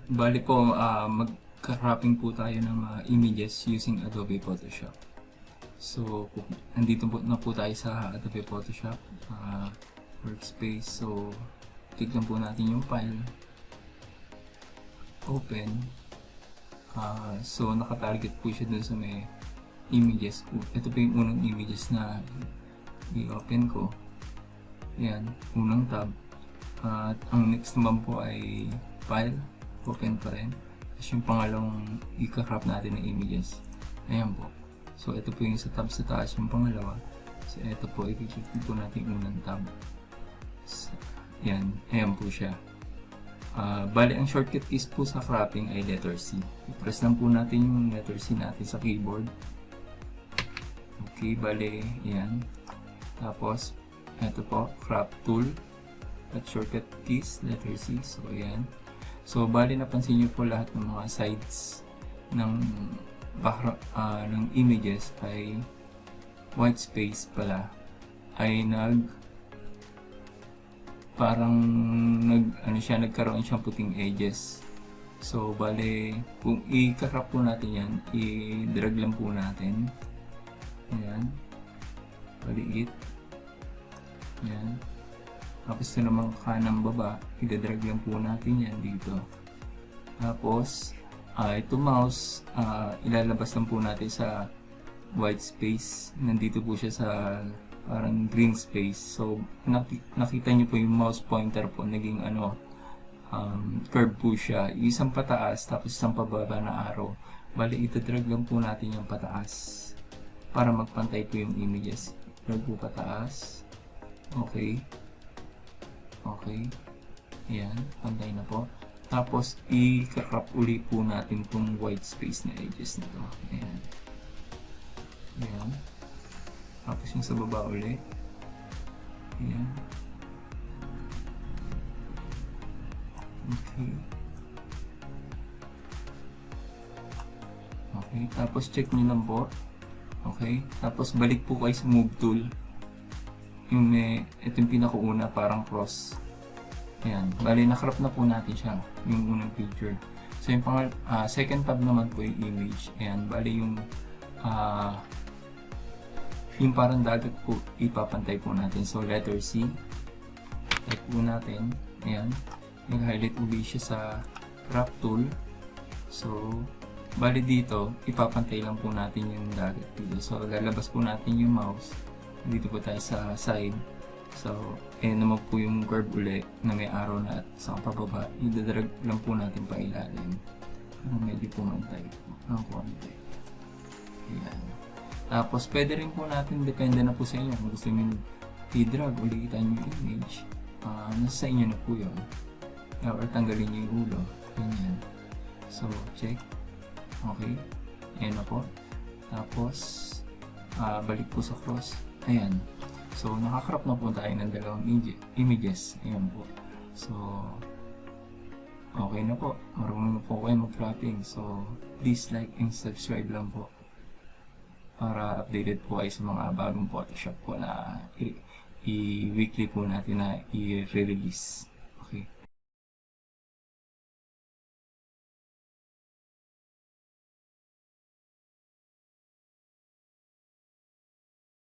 Bali po, mag-cropping po tayo ng mga images using Adobe Photoshop. So, nandito po na po tayo sa Adobe Photoshop workspace. So, click lang po natin yung file, open. So, nakatarget po siya dun sa may images ko. Ito po yung unang images na i-open ko. Yan, unang tab. At ang next naman po ay file, open pa rin. Tapos yung pangalawang i-crop natin ng images. Ayan po. So, ito po yung sa tab sa taas, yung pangalawa. So, ito po, i-click po natin yung unang tab. So, yan, ayan po siya. Bali, ang shortcut keys po sa cropping ay letter C. I-press lang po natin yung letter C natin sa keyboard. Okay, bali, yan. Tapos, ito po, crop tool. At shortcut keys, letter C. So, ayan. So, bali, napansin nyo po lahat ng mga sides ng background, ng images ay white space pala. Ay nagkaroon siyang puting edges. So, bali, kung i-crop po natin yan, i-drag lang po natin. Ayan. Baliit. Ayan. Tapos ito naman kanang baba, i-drag lang po natin yan dito. Tapos, ito mouse, ilalabas lang po natin sa white space. Nandito po siya sa parang green space. So, nakita nyo po yung mouse pointer po, naging curve po siya. Isang pataas, tapos isang pababa na arrow. Bali, ito-drag lang po natin yung pataas para magpantay po yung images. Drag po pataas. Okay. Okay. Ayan, pantay na po. Tapos, i-crop uli po natin itong white space na edges nito. Ayan. Ayan. Tapos yung sa baba uli. Ayan. Okay. Okay. Tapos, check nyo lang po. Okay. Tapos, balik po kayo sa move tool. Ito yung pinakauna, parang cross. Ayan, bali nakrop na po natin siya, yung unang picture. So yung second tab naman po yung image. Ayan, bali yung parang dagat po, ipapantay po natin. So letter C, type po natin. Ayan, nag-highlight uli siya sa crop tool. So, bali dito, ipapantay lang po natin yung dagat dito. So, lalabas po natin yung mouse. Dito po tayo sa side. So, naman po yung curve uli na may arrow na at sa pababa. I-drag lang po natin pa ilalim. Medyo pumantay po ng konti. Ayan. Tapos, pwede rin po natin, depende na po sa inyo. Kung gusto nyo i-drag, ulitan yung image. Nasa inyo na po yun. Or tanggalin nyo yung ulo. Ganyan. So, check. Okay. Ayan na po. Tapos, balik po sa cross. Ayan. So, nakakrop na po tayo ng dalawang images. Ayan po. So, okay na po. Marunong na po kayo mag-cropping. So, please like and subscribe lang po para updated po kayo sa mga bagong Photoshop po na i-weekly po natin na i-release.